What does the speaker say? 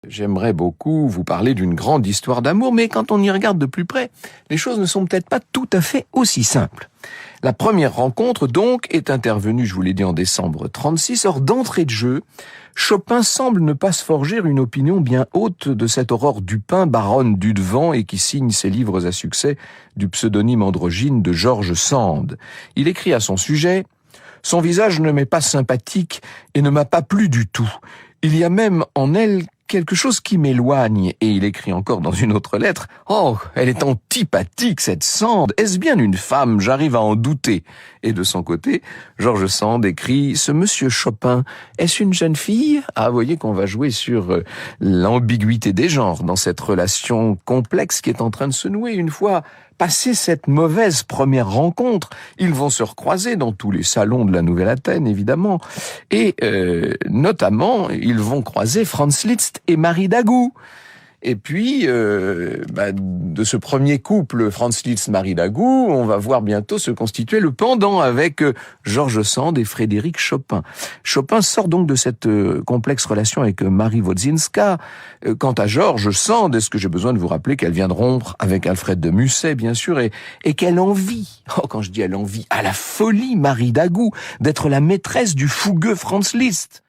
J'aimerais beaucoup vous parler d'une grande histoire d'amour, mais quand on y regarde de plus près, les choses ne sont peut-être pas tout à fait aussi simples. La première rencontre, donc, est intervenue, je vous l'ai dit, en décembre 36. Or, d'entrée de jeu, Chopin semble ne pas se forger une opinion bien haute de cette Aurore Dupin, baronne du Devant, et qui signe ses livres à succès du pseudonyme androgyne de George Sand. Il écrit à son sujet: « Son visage ne m'est pas sympathique et ne m'a pas plu du tout. Il y a même en elle quelque chose qui m'éloigne. » Et il écrit encore dans une autre lettre: « Oh, elle est antipathique, cette Sand. Est-ce bien une femme? J'arrive à en douter. » Et de son côté, George Sand écrit: « Ce monsieur Chopin, est-ce une jeune fille ?» Ah, vous voyez qu'on va jouer sur l'ambiguïté des genres dans cette relation complexe qui est en train de se nouer. Une fois passé cette mauvaise première rencontre, ils vont se recroiser dans tous les salons de la Nouvelle-Athènes, évidemment. Et notamment, ils vont croiser Franz Liszt et Marie Dagout. Et puis, de ce premier couple, Franz Liszt-Marie Dagout, on va voir bientôt se constituer le pendant avec George Sand et Frédéric Chopin. Chopin sort donc de cette complexe relation avec Marie Wodzinska. Quant à George Sand, est-ce que j'ai besoin de vous rappeler qu'elle vient de rompre avec Alfred de Musset, bien sûr, et qu'elle envie, quand je dis elle envie, à la folie Marie Dagout, d'être la maîtresse du fougueux Franz Liszt.